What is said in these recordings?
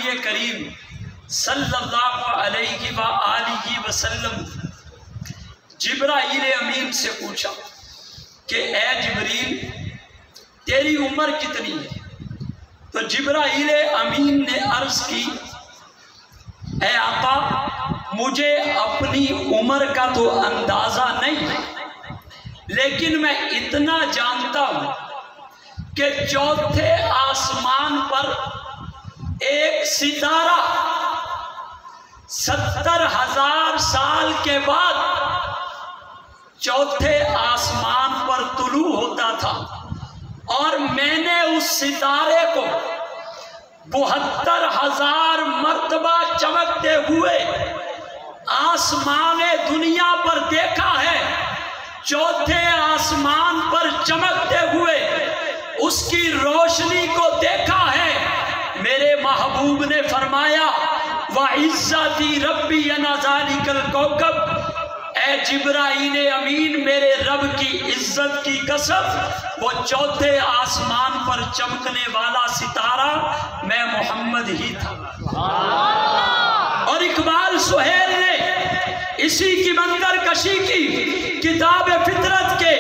نبی کریم صلی اللہ علیہ وآلہ وسلم جبرائیل امین سے پوچھا کہ اے جبریل تیری عمر کتنی ہے؟ تو جبرائیل امین نے عرض کی اے آقا مجھے اپنی عمر کا تو اندازہ نہیں ہے، لیکن میں اتنا جانتا ہوں کہ چوتھے آسمان پر ایک ستارہ 70,000 سال کے بعد چوتھے آسمان پر طلوع ہوتا تھا، اور میں نے اس ستارے کو 72,000 مرتبہ چمکتے ہوئے آسمان دنیا پر دیکھا ہے۔ چوتھے آسمان پر چمکتے ہوئے اس کی روشنی کو دیکھا ہے۔ میرے محبوب نے فرمایا وَعِزَّتِ رَبِّي أَنَا ذَلِكَ الْكَوْكَبُ، اے جبرائیل امین میرے رب کی عزت کی قسم وہ چوتھے آسمان پر چمکنے والا ستارہ میں محمد ہی تھا۔ اور اقبال سہیل نے اسی کی منظر کشی کی کتاب فطرت کے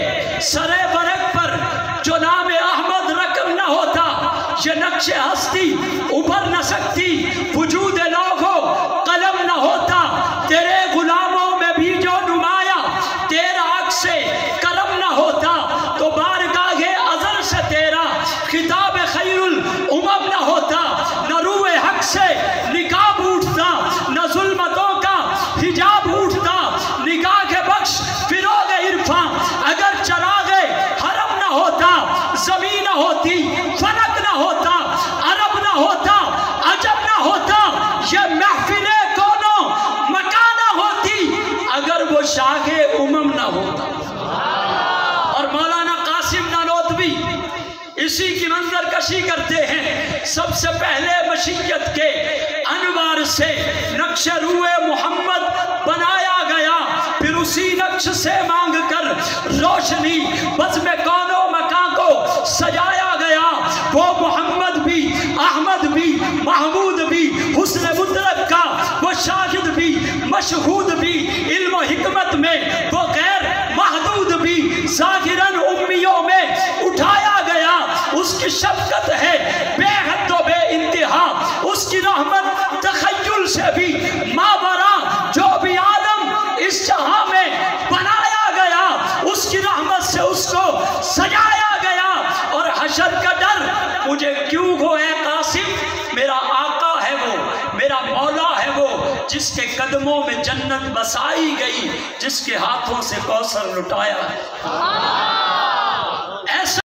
سرے برگ پر جو نام احمد رقم نہ ہوتا یہ نقش ہستی ابھر نہ سکتی، وجود لوگو قلم نہ ہوتا تیرے غلاموں میں بھی جو نمایاں تیرا عکس کرم نہ ہوتا، تو بارگاہ ازل سے تیرا خطاب خیر الامم نہ ہوتا، نہ روح حق سے نقاب اٹھتا، نہ ظلمتوں کا حجاب اٹھتا، نگاہ کے بخش فروغ عرفاں اگر چراغ حرم نہ ہوتا، زمین نہ ہوتی، فلک نہ ہوتا، عرب نہ ہوتا، عجب نہ ہوتا، یہ محفل کونوں مکان نہ ہوتی اگر وہ شاہ امم نہ ہوتا۔ اور مولانا قاسم نانوتوی اسی کی منظر کشی کرتے ہیں، سب سے پہلے مشیت کے انوار سے نقش روح محمد بنایا گیا، پھر اسی نقش سے مانگ کر روشنی بزم کون و مکان کو سجایا گیا۔ وہ محمد بھی، احمد بھی، محمود بھی، حسن مطلق کا وہ شاہد بھی، مشہود بھی، علم و حکمت میں وہ غیر محدود بھی، ظاہراً امیوں میں اٹھایا گیا۔ اس کی شفقت ہے بے حد و بے انتہا، اس کی رحمت تخیل سے بھی ماورا، جو بھی عالم اس جہاں میں بنایا گیا اس کی رحمت سے اس کو سجایا گیا۔ اور حشر کا ڈر مجھے کیوں ہو اے قاسم، میرا آقا ہے وہ، میرا مولا ہے وہ، جس کے قدموں میں جنت بسائی گئی، جس کے ہاتھوں سے کوثر لٹایا ہے۔